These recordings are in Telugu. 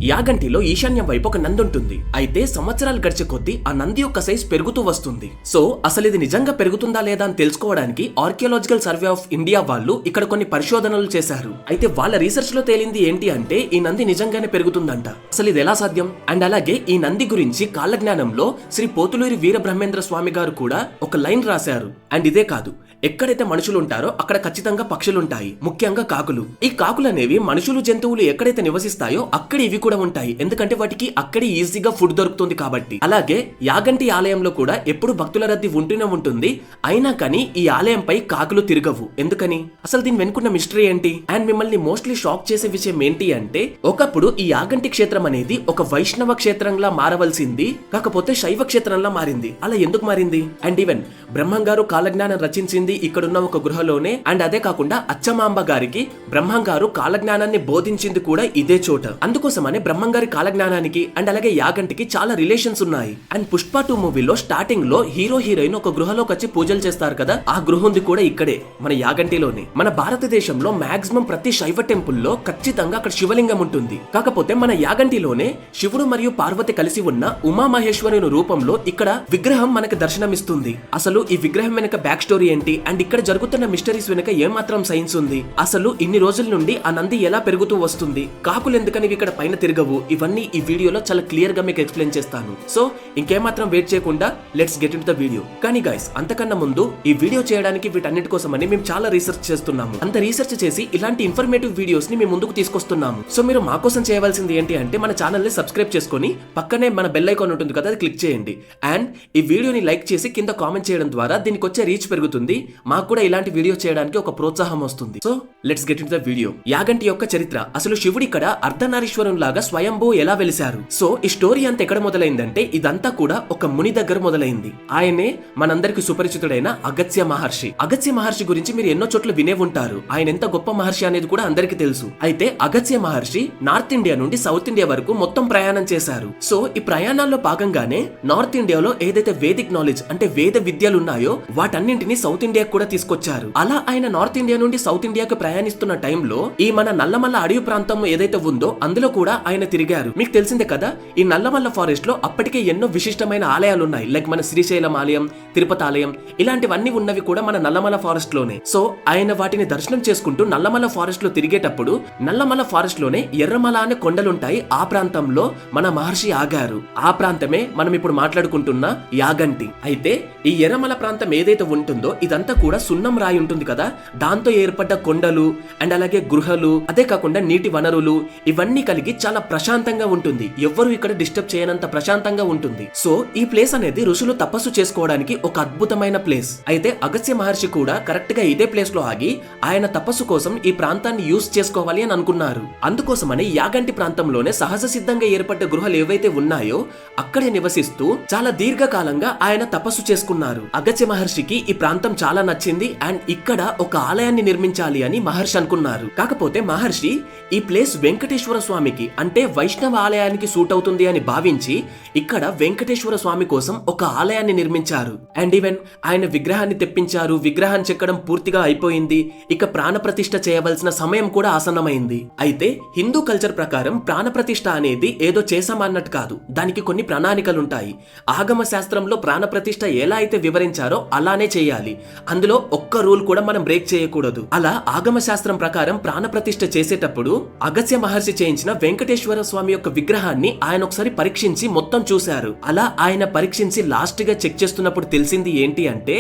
యాగంటిలో ఈశాన్యం వైపు ఒక నంది ఉంటుంది. అయితే సంవత్సరాలు గడిచే కొద్దీ ఆ నంది యొక్క సైజ్ పెరుగుతూ వస్తుంది. సో అసలు ఇది నిజంగా పెరుగుతుందా లేదా అని తెలుసుకోవడానికి ఆర్కియాలజికల్ సర్వే ఆఫ్ ఇండియా వాళ్ళు ఇక్కడ కొన్ని పరిశోధనలు చేశారు. అయితే వాళ్ళ రీసెర్చ్ లో తేలింది ఏంటి అంటే ఈ నంది నిజంగానే పెరుగుతుందంట. అసలు ఇది ఎలా సాధ్యం? అండ్ అలాగే ఈ నంది గురించి కాలజ్ఞానంలో శ్రీ పోతులూరి వీరబ్రహ్మేంద్ర స్వామి గారు కూడా ఒక లైన్ రాశారు. అండ్ ఇదే కాదు, ఎక్కడైతే మనుషులు ఉంటారో అక్కడ ఖచ్చితంగా పక్షులుంటాయి, ముఖ్యంగా కాకులు. ఈ కాకులు అనేవి మనుషులు జంతువులు ఎక్కడైతే నివసిస్తాయో అక్కడ ఇవి కూడా ఉంటాయి, ఎందుకంటే వాటికి అక్కడే ఈజీగా ఫుడ్ దొరుకుతుంది కాబట్టి. అలాగే యాగంటి ఆలయంలో కూడా ఎప్పుడు భక్తుల రద్దీ ఉంటూనే ఉంటుంది. అయినా కానీ ఈ ఆలయంపై కాకులు తిరగవు. ఎందుకని? అసలు దీని వెనుకున్న మిస్టరీ ఏంటి? అండ్ మిమ్మల్ని మోస్ట్లీ షాక్ చేసే విషయం ఏంటి అంటే ఒకప్పుడు ఈ యాగంటి క్షేత్రం అనేది ఒక వైష్ణవ క్షేత్రంలా మారవలసింది, కాకపోతే శైవ క్షేత్రంలా మారింది. అలా ఎందుకు మారింది? అండ్ ఈవెన్ బ్రహ్మంగారు కాలజ్ఞానం రచించింది ఇక్కడున్న ఒక గృహలోనే. అండ్ అదే కాకుండా అచ్చమాంబ గారికి బ్రహ్మంగారు కాలజ్ఞానాన్ని బోధించింది కూడా ఇదే చోట. అందుకోసమనే బ్రహ్మంగారి కాలజ్ఞానానికి అండ్ అలాగే యాగంటికి చాలా రిలేషన్స్ ఉన్నాయి. అండ్ పుష్ప 2 మూవీలో స్టార్టింగ్ లో హీరో హీరోయిన్ ఒక గృహలోకి వచ్చి పూజలు చేస్తారు కదా, ఆ గృహ ఉంది కూడా ఇక్కడే మన యాగంటిలోనే. మన భారతదేశంలో మాక్సిమం ప్రతి శైవ టెంపుల్ లో ఖచ్చితంగా అక్కడ శివలింగం ఉంటుంది. కాకపోతే మన యాగంటిలోనే శివుడు మరియు పార్వతి కలిసి ఉన్న ఉమామహేశ్వరుని రూపంలో ఇక్కడ విగ్రహం మనకు దర్శనమిస్తుంది. అసలు ఈ విగ్రహం వెనక బ్యాక్ స్టోరీ ఏంటి అండ్ ఇక్కడ జరుగుతున్న మిస్టరీస్ వెనుక ఏమాత్రం సైన్స్ ఉంది? అసలు ఇన్ని రోజుల నుండి ఆ నంది ఎలా పెరుగుతూ వస్తుంది? కాకులు ఎందుకని ఇక్కడ పైన తిరగవు? ఇవన్నీ ఈ వీడియోలో చాలా క్లియర్ గా మీకు ఎక్స్ప్లెయిన్ చేస్తాను. సో ఇంకేమాత్రం వెయిట్ చేయకుండా let's get in to the video. కానీ గైస్, అంతకన్నా ముందు ఈ వీడియో చేయడానికి వీటన్నిటి కోసమని మేము చాలా రీసెర్చ్ చేస్తున్నాము. అంత రీసెర్చ్ చేసి ఇలాంటి ఇన్ఫర్మేటివ్ వీడియోస్ ని మేము ముందుకు తీసుకొస్తున్నాము. సో మీరు మా కోసం చేయవలసింది ఏంటి అంటే మన ఛానల్ ని సబ్స్క్రైబ్ చేసుకొని పక్కనే మన బెల్ ఐకాన్ ఉంటుంది కదా, అది క్లిక్ చేయండి. అండ్ ఈ వీడియోని లైక్ చేసి కింద కామెంట్ చేయడం ద్వారా దీనికి వచ్చే రీచ్ పెరుగుతుంది. మాకు కూడా ఇలాంటి వీడియో చేయడానికి ఒక ప్రోత్సాహం వస్తుంది. So let's get in to the video. Yaganti యొక్క చరిత్ర. అసలు శివుడు ఇక్కడ అర్ధనారీశ్వరం లాగా స్వయంభూ ఎలా వెలిశారు? సో ఈ స్టోరీ అంతా ఎక్కడ మొదలైందంటే ఇదంతా కూడా ఒక ముని దగ్గర మొదలైంది. ఆయనే మనందరికి సుపరిచితుడైన అగస్త్య మహర్షి. అగస్త్య మహర్షి గురించి మీరు ఎన్నో చోట్ల వినే ఉంటారు. ఆయన ఎంత గొప్ప మహర్షి అనేది కూడా అందరికి తెలుసు. అయితే అగస్త్య మహర్షి నార్త్ ఇండియా నుండి సౌత్ ఇండియా వరకు మొత్తం ప్రయాణం చేశారు. సో ఈ ప్రయాణాల్లో భాగంగానే నార్త్ ఇండియాలో ఏదైతే వేదిక్ నాలెడ్జ్ అంటే వేద విద్యలు ఉన్నాయో వాటన్నింటినీ సౌత్ ఇండియా కూడా తీసుకొచ్చారు. అలా ఆయన నార్త్ ఇండియా నుండి సౌత్ ఇండియాకు ప్రయాణిస్తున్న టైంలో ఈ మన నల్లమల్ల అడవి ప్రాంతం ఏదైతే ఉందో అందులో కూడా ఆయన తిరిగారు. మీకు తెలిసిందే కదా, ఈ నల్లమల్ల ఫారెస్ట్ లో అప్పటికే ఎన్నో విశిష్టమైన ఆలయాలు ఉన్నాయి. లైక్ మన శ్రీశైలం ఆలయం, తిరుపతి ఆలయం, ఇలాంటివన్నీ ఉన్నవి కూడా మన నల్లమల్ల ఫారెస్ట్ లోనే. సో ఆయన వాటిని దర్శనం చేసుకుంటూ నల్లమల్ల ఫారెస్ట్ లో తిరిగేటప్పుడు నల్లమల్ల ఫారెస్ట్ లోనే ఎర్రమల అనే కొండలుంటాయి. ఆ ప్రాంతంలో మన మహర్షి ఆగారు. ఆ ప్రాంతమే మనం ఇప్పుడు మాట్లాడుకుంటున్న యాగంటి. అయితే ఈ ఎర్రమల ప్రాంతం ఏదైతే ఉంటుందో ఇదంతా కూడా సున్నం రాయి ఉంటుంది కదా, దాంతో ఏర్పడ్డ కొండలు అండ్ అలాగే గృహలు, అదే కాకుండా నీటి వనరులు ఇవన్నీ కలిగి చాలా ప్రశాంతంగా ఉంటుంది. ఎవ్వరు ఇక్కడ డిస్టర్బ్ చేయనంత ప్రశాంతంగా ఉంటుంది. సో ఈ ప్లేస్ అనేది ఋషులు తపస్సు చేసుకోవడానికి ఒక అద్భుతమైన ప్లేస్. అయితే అగస్త్య మహర్షి కూడా కరెక్ట్ గా ఇదే ప్లేస్ లో ఆగి ఆయన తపస్సు కోసం ఈ ప్రాంతాన్ని యూజ్ చేసుకోవాలి అని అనుకున్నారు. అందుకోసమని యాగంటి ప్రాంతంలోనే సహజ సిద్ధంగా ఏర్పడ్డ గృహలు ఏవైతే ఉన్నాయో అక్కడే నివసిస్తూ చాలా దీర్ఘకాలంగా ఆయన తపస్సు చేసుకున్నారు. అగస్త్య మహర్షికి ఈ ప్రాంతం చాలా నచ్చింది అండ్ ఇక్కడ ఒక ఆలయాన్ని నిర్మించాలి అని మహర్షి అనుకున్నారు. కాకపోతే మహర్షి ఈ ప్లేస్ వెంకటేశ్వర స్వామికి అంటే వైష్ణవ ఆలయానికి సూట్ అవుతుంది అని భావించి ఇక్కడ వెంకటేశ్వర స్వామి కోసం ఒక ఆలయాన్ని నిర్మించారు. అండ్ ఈవెన్ ఆయన విగ్రహాన్ని తెప్పించారు. విగ్రహాన్ని చెక్కడం పూర్తిగా అయిపోయింది. ఇక ప్రాణప్రతిష్ఠ చేయవలసిన సమయం కూడా ఆసన్నమైంది. అయితే హిందూ కల్చర్ ప్రకారం ప్రాణప్రతిష్ఠ అనేది ఏదో చేసామన్నట్టు కాదు, దానికి కొన్ని ప్రణాళికలుంటాయి. ఆగమ శాస్త్రంలో ప్రాణప్రతిష్ఠ ఎలా అయితే వివరించారో అలానే చేయాలి. అందులో ఒక్క రూల్ కూడా మనం బ్రేక్ చేయకూడదు. అలా ఆగమ శాస్త్రం ప్రకారం ప్రాణప్రతిష్ఠ చేసేటప్పుడు అగస్త్య మహర్షి చేయించిన వెంకటేశ్వర స్వామి యొక్క విగ్రహాన్ని ఆయన ఒకసారి పరీక్షించి మొత్తం చూశారు. అలా ఆయన పరీక్షించి లాస్ట్ గా చెక్ చేస్తున్నప్పుడు తెలిసింది ఏంటి అంటే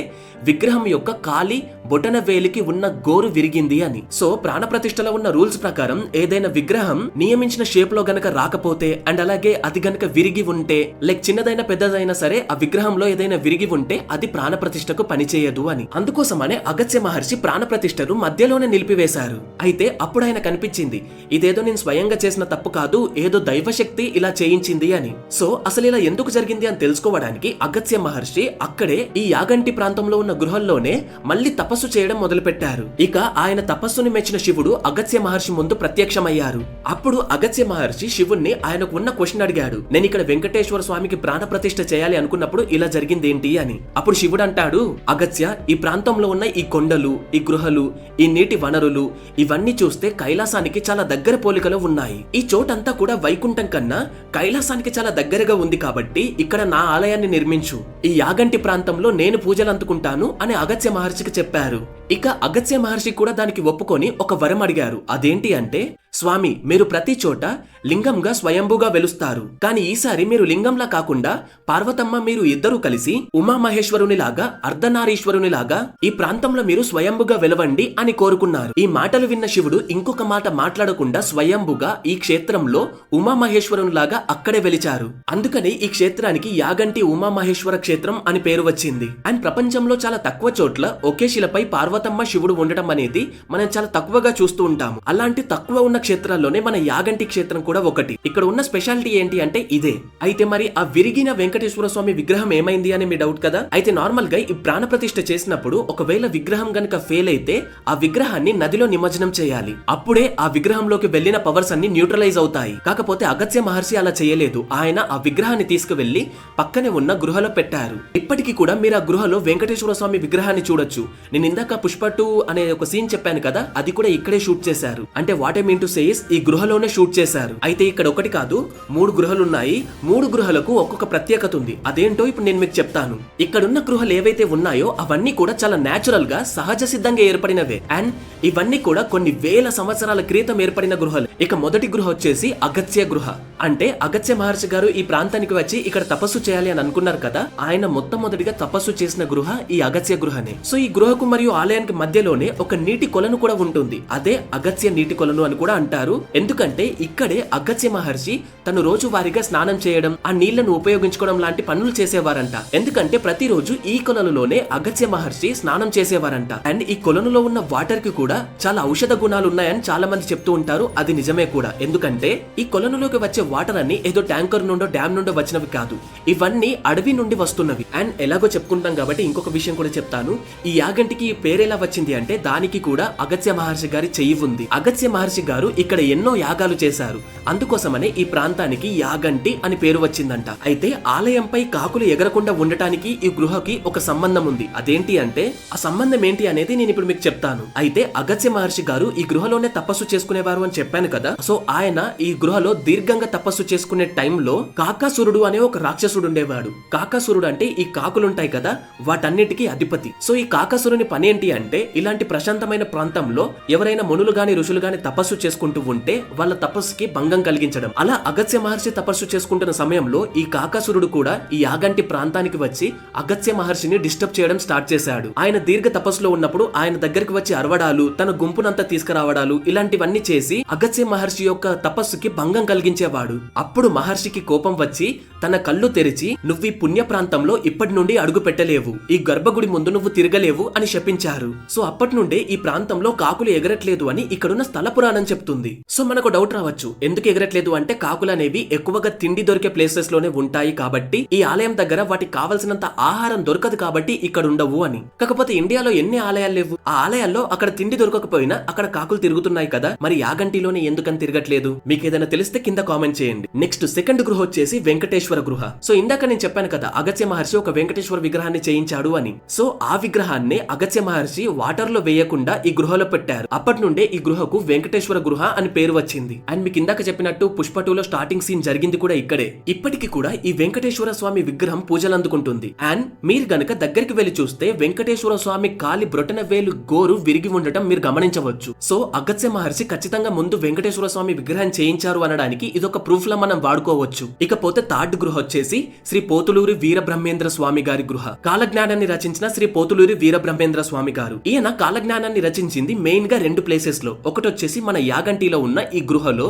విగ్రహం యొక్క కాలి బొటన వేలికి ఉన్న గోరు విరిగింది అని. సో ప్రాణప్రతిష్ఠలో ఉన్న రూల్స్ ప్రకారం ఏదైనా విగ్రహం నియమించిన షేప్ లో గనక రాకపోతే అండ్ అలాగే అది గనక విరిగి ఉంటే లైక్ చిన్నదైనా పెద్దదైనా సరే ఆ విగ్రహంలో ఏదైనా విరిగి ఉంటే అది ప్రాణప్రతిష్ఠకు పనిచేయదు అని. అందుకోసమనే అగస్త్య మహర్షి ప్రాణప్రతిష్ఠను మధ్యలోనే నిలిపివేశారు. అయితే అప్పుడు ఆయన కనిపించింది ఇదేదో నేను స్వయంగా చేసిన తప్పు కాదు, ఏదో దైవశక్తి ఇలా చేయించింది అని. సో అసలు ఇలా ఎందుకు జరిగింది అని తెలుసుకోవడానికి అగస్త్య మహర్షి అక్కడే ఈ యాగంటి ప్రాంతంలో ఉన్న గృహంలోనే మళ్ళీ తపస్సు చేయడం మొదలు పెట్టారు. ఇక ఆయన తపస్సుని మెచ్చిన శివుడు అగస్త్య మహర్షి ముందు ప్రత్యక్షమయ్యారు. అప్పుడు అగస్త్య మహర్షి శివుణ్ణి ఆయనకు ఉన్న క్వశ్చన్ అడిగాడు, నేను ఇక్కడ వెంకటేశ్వర స్వామికి ప్రాణప్రతిష్ఠ చేయాలి అనుకున్నప్పుడు ఇలా జరిగింది ఏంటి అని. అప్పుడు శివుడు అంటాడు, అగస్త్య ఈ ప్రాంతంలో ఉన్న ఈ కొండలు, ఈ గృహలు, ఈ నీటి వనరులు ఇవన్నీ చూస్తే కైలాసానికి చాలా దగ్గర పోలికలో ఉన్నాయి. ఈ చోట ఇక్కడంతా కూడా వైకుంఠం కన్నా కైలాసానికి చాలా దగ్గరగా ఉంది కాబట్టి ఇక్కడ నా ఆలయాన్ని నిర్మించు, ఈ యాగంటి ప్రాంతంలో నేను పూజలు అందుకుంటాను అని అగస్త్య మహర్షికి చెప్పారు. ఇక అగస్త్య మహర్షి కూడా దానికి ఒప్పుకొని ఒక వరం అడిగారు. అదేంటి అంటే, స్వామి మీరు ప్రతి చోట లింగంగా స్వయంభుగా వెలుస్తారు, కానీ ఈసారి మీరు లింగంలా కాకుండా పార్వతమ్మ మీరు ఇద్దరూ కలిసి ఉమామహేశ్వరునిలాగా అర్ధనారీశ్వరునిలాగా ఈ ప్రాంతంలో మీరు స్వయంభుగా వెలవండి అని కోరుకున్నారు. ఈ మాటలు విన్న శివుడు ఇంకొక మాట మాట్లాడకుండా స్వయంభుగా ఈ క్షేత్రంలో ఉమామహేశ్వరునిలాగా అక్కడే వెలిచారు. అందుకని ఈ క్షేత్రానికి యాగంటి ఉమామహేశ్వర క్షేత్రం అని పేరు వచ్చింది. అండ్ ప్రపంచంలో చాలా తక్కువ చోట్ల ఒకే శిలపై పార్వతమ్మ శివుడు ఉండటం అనేది మనం చాలా తక్కువగా చూస్తూ ఉంటాము. అలాంటి తక్కువ ఉన్న క్షేత్రాల్లోనే మన యాగంటి క్షేత్రం కూడా ఒకటి. ఇక్కడ ఉన్న స్పెషాలిటీ ఏంటి అంటే ఇదే. అయితే మరి ఆ విరిగిన వెంకటేశ్వర స్వామి విగ్రహం ఏమైంది అని మీ డౌట్ కదా. అయితే నార్మల్ గా ఈ ప్రాణ ప్రతిష్ఠ చేసినప్పుడు ఒకవేళ విగ్రహం గనుక ఫెయిల్ అయితే ఆ విగ్రహాన్ని నదిలో నిమజ్జనం చేయాలి. అప్పుడే ఆ విగ్రహంలోకి వెళ్లిన పవర్స్ అన్ని న్యూట్రలైజ్ అవుతాయి. కాకపోతే అగస్త్య మహర్షి అలా చేయలేదు. ఆయన ఆ విగ్రహాన్ని తీసుకువెళ్లి పక్కనే ఉన్న గృహలో పెట్టారు. ఇప్పటికీ కూడా మీరు ఆ గృహలో వెంకటేశ్వర స్వామి విగ్రహాన్ని చూడొచ్చు. నేను ఇందాక పుష్ప 2 అనే ఒక సీన్ చెప్పాను కదా, అది కూడా ఇక్కడే షూట్ చేశారు. అంటే what I mean to says ఈ గృహలోనే షూట్ చేశారు. అయితే ఇక్కడ ఒకటి కాదు 3 గృహలు ఉన్నాయి. 3 గృహలకు ఒక్కొక్క ప్రత్యేకత ఉంది. అదేంటో ఇప్పుడు నేను మీకు చెప్తాను. ఇక్కడున్న గృహలు ఏవైతే ఉన్నాయో అవన్నీ కూడా చాలా నేచురల్ గా సహజ సిద్ధంగా ఏర్పడినవే. అండ్ ఇవన్నీ కూడా కొన్ని వేల సంవత్సరాల క్రితం ఏర్పడిన గృహలు. ఇక మొదటి గృహ వచ్చేసి అగస్త్య గృహ. అంటే అగస్త్య మహర్షి గారు ఈ ప్రాంతానికి వచ్చి ఇక్కడ తపస్సు చేయాలి అని అనుకున్నారు కదా, ఆయన మొట్టమొదటిగా తపస్సు చేసిన గృహ ఈ అగస్త్య గృహనే. సో ఈ గృహకు మరియు ఆలయానికి మధ్యలోనే ఒక నీటి కొలను కూడా ఉంటుంది. అదే అగస్త్య నీటి కొలను అని కూడా అంటారు. ఎందుకంటే ఇక్కడే అగస్త్య మహర్షి తను రోజువారీగా స్నానం చేయడం, ఆ నీళ్లను ఉపయోగించుకోవడం లాంటి పనులు చేసేవారంట. ఎందుకంటే ప్రతిరోజు ఈ కొలనులోనే అగస్త్య మహర్షి స్నానం చేసేవారంట. అండ్ ఈ కొలనులో ఉన్న వాటర్ కి కూడా చాలా ఔషధ గుణాలు ఉన్నాయని చాలా మంది చెప్తూ ఉంటారు. అది నిజమే కూడా. ఎందుకంటే ఈ కొలనులోకి వచ్చే వాటర్ అన్ని ఏదో ట్యాంకర్ నుండో డ్యామ్ నుండో వచ్చినవి కాదు, ఇవన్నీ అడవి నుండి వస్తున్నవి. అండ్ ఎలాగో చెప్పుకుంటాం కాబట్టి ఇంకొక విషయం కూడా చెప్తాను. ఈ యాగంటికి పేరెలా వచ్చింది అంటే దానికి కూడా అగస్త్య మహర్షి గారి చెయ్యి ఉంది. అగస్త్య మహర్షి గారు ఇక్కడ ఎన్నో యాగాలు చేశారు. అందుకోసమనే ఈ ప్రాంతానికి యాగంటి అని పేరు వచ్చిందంట. అయితే ఆలయంపై కాకులు ఎగరకుండా ఉండటానికి ఈ గృహకి ఒక సంబంధం ఉంది. అదేంటి అంటే ఆ సంబంధం ఏంటి అనేది నేను ఇప్పుడు మీకు చెప్తాను. అయితే అగస్త్య మహర్షి గారు ఈ గృహలోనే తపస్సు చేసుకునేవారు అని చెప్పాను కదా. సో ఆయన ఈ గృహలో దీర్ఘంగా తపస్సు చేసుకునే టైంలో కాకాసురుడు అనే ఒక రాక్షసుడు ఉండేవాడు. కాకాసురుడు అంటే ఈ కాకులుంటాయి కదా, వాటన్నిటికీ అధిపతి. సో ఈ కాకాసురుని పని ఏంటి అంటే ఇలాంటి ప్రశాంతమైన ప్రాంతంలో ఎవరైనా మునులు గాని ఋషులు గాని తపస్సు చేసుకుంటూ ఉంటే వాళ్ళ తపస్సుకి భంగం కలిగించడం. అలా అగస్త్య మహర్షి తపస్సు చేసుకుంటున్న సమయంలో ఈ కాకాసురుడు కూడా ఈ యాగంటి ప్రాంతానికి వచ్చి అగస్త్య మహర్షిని డిస్టర్బ్ చేయడం స్టార్ట్ చేశాడు. ఆయన దీర్ఘ తపస్సులో ఉన్నప్పుడు ఆయన దగ్గరికి వచ్చి అరవడాలు, తన గుంపునంతా తీసుకురావడాలు, ఇలాంటివన్నీ చేసి అగస్త్య మహర్షి యొక్క తపస్సుకి భంగం కలిగించేవాడు. అప్పుడు మహర్షికి కోపం వచ్చి తన కళ్ళు తెరిచి నువ్వు ఈ పుణ్య ప్రాంతంలో ఇప్పటి నుండి అడుగు పెట్టలేవు, ఈ గర్భగుడి ముందు నువ్వు తిరగలేవు అని శపించారు. సో అప్పటి నుండే ఈ ప్రాంతంలో కాకులు ఎగరట్లేదు అని ఇక్కడున్న స్థల పురాణం చెప్తుంది. సో మనకు డౌట్ రావచ్చు, ఎందుకు ఎగరట్లేదు అంటే కాకులు అనేవి ఎక్కువగా తిండి దొరికే ప్లేసెస్ లోనే ఉంటాయి కాబట్టి, ఈ ఆలయం దగ్గర వాటికి కావలసినంత ఆహారం దొరకదు కాబట్టి ఇక్కడ ఉండవు అని. కాకపోతే ఇండియాలో ఎన్ని ఆలయాలు లేవు, ఆ ఆలయాల్లో అక్కడ తిండి దొరకకపోయినా అక్కడ కాకులు తిరుగుతున్నాయి కదా, మరి యాగంటిలోనే ఎందుకని తిరగట్లేదు? మీకు ఏదైనా తెలిస్తే కింద కామెంట్ చేయండి. నెక్స్ట్ సెకండ్ గృహ వచ్చేసి వెంకటేశ్వర గృహ. సో ఇందాక నేను చెప్పాను కదా అగస్త్య మహర్షి ఒక వెంకటేశ్వర విగ్రహాన్ని చేయించాడు అని. సో ఆ విగ్రహాన్ని అగస్త్య మహర్షి వాటర్ లో వేయకుండా ఈ గృహలో పెట్టారు. అప్పటి నుండే ఈ గృహకు వెంకటేశ్వర గృహ అని పేరు వచ్చింది. అండ్ మీకు ఇందాక చెప్పినట్టు పుష్ప 2 లో స్టార్టింగ్ సీన్ జరిగింది కూడా ఇక్కడే. ఇప్పటికీ కూడా ఈ వెంకటేశ్వర స్వామి విగ్రహం పూజలు అందుకుంటుంది. అండ్ మీరు గనక దగ్గరికి వెళ్లి చూస్తే వెంకటేశ్వర స్వామి కాలి బ్రొటన వేలు గోరు విరిగి ఉండటం మీరు గమనించవచ్చు. సో అగస్త్య మహర్షి ఖచ్చితంగా ముందు వెంకటేశ్వర స్వామి విగ్రహం చేయించారు అనడానికి ఇదొక ప్రూఫ్ లా మనం వాడుకోవచ్చు. ఇకపోతే థర్డ్ గృహ వచ్చేసి శ్రీ పోతులూరి వీరబ్రహ్మేంద్ర స్వామి గారి గృహ. కాలజ్ఞానాన్ని రచించిన శ్రీ పోతులూరి వీరబ్రహ్మేంద్ర స్వామి గారు. ఈయన కాలజ్ఞానాన్ని రచించింది మెయిన్ గా 2 ప్లేసెస్ లో. ఒకటి వచ్చేసి మన యాగంటిలో ఉన్న ఈ గృహలో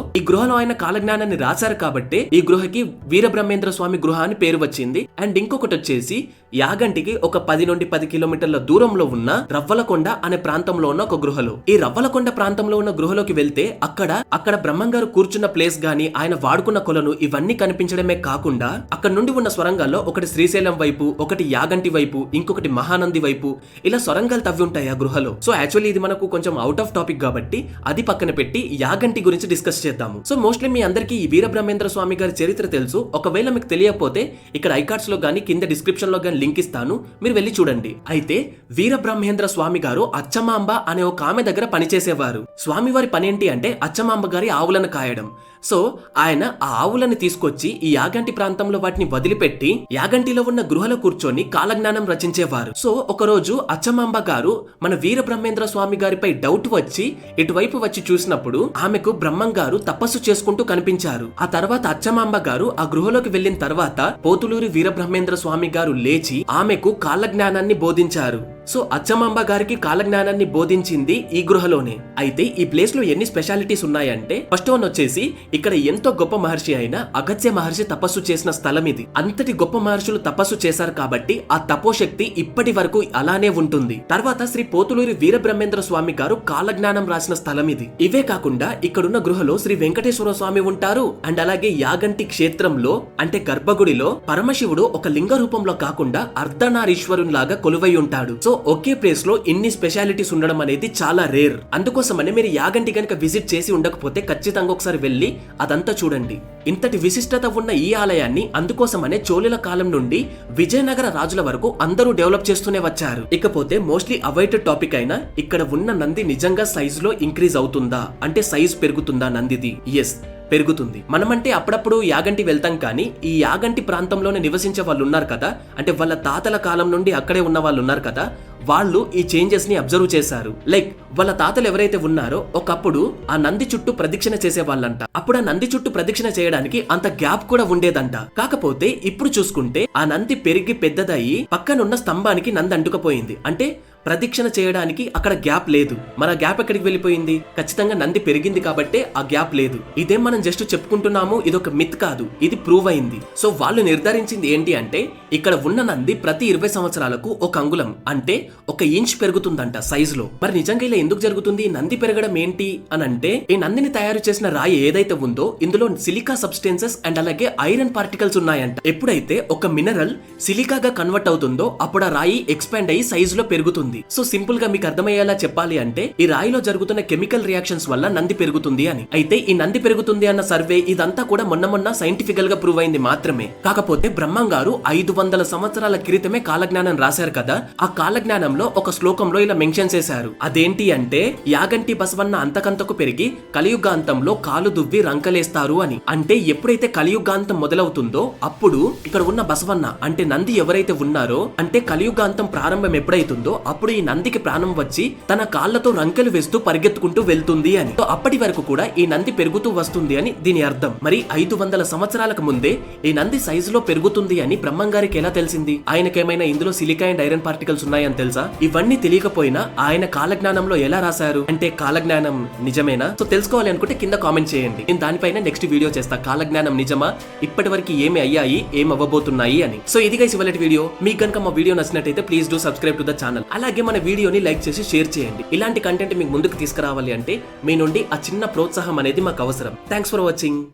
ఆయన కాలజ్ఞానాన్ని రాశారు కాబట్టి ఈ గృహకి వీరబ్రహ్మేంద్ర స్వామి గృహ అని పేరు వచ్చింది. అండ్ ఇంకొకటి వచ్చేసి యాగంటికి ఒక 10 నుండి 10 కిలోమీటర్ల దూరంలో ఉన్న రవ్వలకొండ అనే ప్రాంతంలో ఉన్న ఒక గృహలో. ఈ రవ్వలకొండ ప్రాంతంలో ఉన్న గృహలోకి వెళ్తే అక్కడ బ్రహ్మంగారు కూర్చున్న ప్లేస్ గాని ఆయన వాడుకున్న కొలను ఇవన్నీ కనిపించడమే కాకుండా అక్కడ నుండి ఉన్న స్వరంగాల్లో ఒకటి శ్రీశైలం వైపు, ఒకటి యాగంటి వైపు, ఇంకొకటి మహానంది వైపు ఇలా సొరంగాలు తవ్వి ఉంటాయి ఆ గృహలో. సో యాక్చువల్లీ ఇది మనకు కొంచెం అవుట్ ఆఫ్ టాపిక్ కాబట్టి అది పక్కన పెట్టి యాగంటి గురించి డిస్కస్ చేద్దాము. సో మోస్ట్లీ మీ అందరికీ ఈ వీరబ్రహ్మేంద్ర స్వామి గారి చరిత్ర తెలుసు. ఒకవేళ మీకు తెలియకపోతే ఇక్కడ ఐకార్డ్స్ లో గానీ కింద డిస్క్రిప్షన్ లో గానీ లింక్ ఇస్తాను, మీరు వెళ్ళి చూడండి. అయితే వీరబ్రహ్మేంద్ర స్వామి గారు అచ్చమాంబ అనే ఒక ఆమె దగ్గర పనిచేసేవారు. స్వామివారి పని ఏంటి అంటే అచ్చమాంబ గారి ఆవులను కాయడం. సో ఆయన ఆ ఆవులను తీసుకొచ్చి ఈ యాగంటి ప్రాంతంలో వాటిని వదిలిపెట్టి యాగంటిలో ఉన్న గృహలో కూర్చొని కాలజ్ఞానం రచించేవారు. సో ఒకరోజు అచ్చమాంబ గారు మన వీర బ్రహ్మేంద్ర స్వామి గారిపై డౌట్ వచ్చి ఇటువైపు వచ్చి చూసినప్పుడు ఆమెకు బ్రహ్మం గారు తపస్సు చేసుకుంటూ కనిపించారు. ఆ తర్వాత అచ్చమాంబ గారు ఆ గృహలోకి వెళ్లిన తర్వాత పోతులూరి వీరబ్రహ్మేంద్ర స్వామి గారు లేచి ఆమెకు కాలజ్ఞానాన్ని బోధించారు. సో అచ్చమాంబ గారికి కాలజ్ఞానాన్ని బోధించింది ఈ గృహలోనే. అయితే ఈ ప్లేస్ లో ఎన్ని స్పెషాలిటీస్ ఉన్నాయంటే ఫస్ట్ వన్ వచ్చేసి ఇక్కడ ఎంతో గొప్ప మహర్షి అయిన అగత్య మహర్షి తపస్సు చేసిన స్థలం ఇది. అంతటి గొప్ప మహర్షులు తపస్సు చేశారు కాబట్టి ఆ తపోశక్తి ఇప్పటి వరకు అలానే ఉంటుంది. తర్వాత శ్రీ పోతులూరి వీరబ్రహ్మేంద్ర స్వామి గారు కాలజ్ఞానం రాసిన స్థలం ఇది. ఇవే కాకుండా ఇక్కడున్న గృహలో శ్రీ వెంకటేశ్వర స్వామి ఉంటారు. అండ్ అలాగే యాగంటి క్షేత్రంలో అంటే గర్భగుడిలో పరమశివుడు ఒక లింగ రూపంలో కాకుండా అర్ధనారీశ్వరునిలాగా కొలువై ఉంటాడు. సో ఒకే ప్లేస్ లో ఇన్ని స్పెషాలిటీస్ ఉండడం అనేది చాలా రేర్. అందుకోసమనే మీరు యాగంటి గనుక విజిట్ చేసి ఉండకపోతే ఖచ్చితంగా ఒకసారి వెళ్ళి అదంతా చూడండి. ఇంతటి విశిష్టత ఉన్న ఈ ఆలయాన్ని అందుకోసమనే చోళుల కాలం నుండి విజయనగర రాజుల వరకు అందరూ డెవలప్ చేస్తూనే వచ్చారు. ఇకపోతే మోస్ట్లీ అవాయిడెడ్ టాపిక్ అయినా ఇక్కడ ఉన్న నంది నిజంగా సైజ్ లో ఇంక్రీజ్ అవుతుందా అంటే సైజ్ పెరుగుతుందా నందిది? ఎస్, పెరుగుతుంది. మనమంటే అప్పుడప్పుడు యాగంటి వెళ్తాం కానీ ఈ యాగంటి ప్రాంతంలోనే నివసించే వాళ్ళు ఉన్నారు కదా, అంటే వాళ్ళ తాతల కాలం నుండి అక్కడే ఉన్న వాళ్ళు ఉన్నారు కదా, వాళ్ళు ఈ చేంజెస్ ని అబ్జర్వ్ చేశారు. లైక్ వాళ్ళ తాతలు ఎవరైతే ఉన్నారో ఒకప్పుడు ఆ నంది చుట్టూ ప్రదక్షిణ చేసే వాళ్ళంట. అప్పుడు ఆ నంది చుట్టూ ప్రదక్షిణ చేయడానికి అంత గ్యాప్ కూడా ఉండేదంట. కాకపోతే ఇప్పుడు చూసుకుంటే ఆ నంది పెరిగి పెద్దదయ్యి పక్కనున్న స్తంభానికి నంది అంటుకుపోయింది. అంటే ప్రదక్షిణ చేయడానికి అక్కడ గ్యాప్ లేదు. మన గ్యాప్ ఎక్కడికి వెళ్ళిపోయింది? ఖచ్చితంగా నంది పెరిగింది కాబట్టే ఆ గ్యాప్ లేదు. ఇదేం మనం జస్ట్ చెప్పుకుంటున్నాము, ఇదొక మిత్ కాదు, ఇది ప్రూవ్ అయింది. సో వాళ్ళు నిర్ధారించింది ఏంటి అంటే ఇక్కడ ఉన్న నంది ప్రతి 20 సంవత్సరాలకు 1 అంగుళం అంటే 1 ఇంచ్ పెరుగుతుందంట సైజ్ లో. మరి నిజంగా ఇలా ఎందుకు జరుగుతుంది? నంది పెరగడం ఏంటి అని అంటే ఈ నందిని తయారు చేసిన రాయి ఏదైతే ఉందో ఇందులో సిలికా సబ్స్టెన్సెస్ అండ్ అలాగే ఐరన్ పార్టికల్స్ ఉన్నాయంట. ఎప్పుడైతే ఒక మినరల్ సిలికాగా కన్వర్ట్ అవుతుందో అప్పుడు ఆ రాయి ఎక్స్పాండ్ అయ్యి సైజ్ లో పెరుగుతుంది. సో సింపుల్ గా మీకు అర్థమయ్యేలా చెప్పాలి అంటే ఈ రాయిలో జరుగుతున్న కెమికల్ రియాక్షన్స్ వల్ల నంది పెరుగుతుంది అని. అయితే ఈ నంది పెరుగుతుంది అన్న సర్వే ఇదంతా కూడా మొన్న సైంటిఫికల్ గా ప్రూవ్ అయింది మాత్రమే. కాకపోతే బ్రహ్మం గారు 500 సంవత్సరాల క్రితమే కాలజ్ఞానం రాశారు కదా, ఆ కాలజ్ఞానంలో ఒక శ్లోకంలో ఇలా మెన్షన్ చేశారు. అదేంటి అంటే యాగంటి బసవన్న అంతకంతకు పెరిగి కలియుగాంతంలో కాలు దువ్వి రంకలేస్తారు అని. అంటే ఎప్పుడైతే కలియుగాంతం మొదలవుతుందో అప్పుడు ఇక్కడ ఉన్న బసవన్న అంటే నంది ఎవరైతే ఉన్నారో అంటే కలియుగాంతం ప్రారంభం ఎప్పుడైతుందో అప్పుడు ఈ నందికి ప్రాణం వచ్చి తన కాళ్లతో రంకెలు వేస్తూ పరిగెత్తుకుంటూ వెళ్తుంది అని. అప్పటి వరకు కూడా ఈ నంది పెరుగుతూ వస్తుంది అని దీని అర్థం. మరి 500 సంవత్సరాలకు ముందే ఈ నంది సైజు లో పెరుగుతుంది అని బ్రహ్మం గారికి ఎలా తెలిసింది? ఆయనకేమైనా ఇందులో సిలికా అండ్ ఐరన్ పార్టికల్స్ ఉన్నాయని తెలుసా? ఇవన్నీ తెలియకపోయినా ఆయన కాలజ్ఞానంలో ఎలా రాశారు అంటే కాలజ్ఞానం నిజమేనా? సో తెలుసుకోవాలి అనుకుంటే కింద కామెంట్ చేయండి. నేను దానిపైన నెక్స్ట్ వీడియో చేస్తా. కాలజ్ఞానం నిజమా, ఇప్పటి వరకు ఏమి అయ్యాయి, ఏం అవ్వబోతున్నాయి అని. సో ఇది గైస్ ఇవాళ వీడియో. మీకు కనుక మా వీడియో నచ్చినట్టయితే please do subscribe to the channel. అలాగే మన వీడియోని లైక్ చేసి షేర్ చేయండి. ఇలాంటి కంటెంట్ మీకు ముందుకు తీసుకురావాలి అంటే మీ నుండి ఆ చిన్న ప్రోత్సాహం అనేది మాకు అవసరం. Thanks for watching.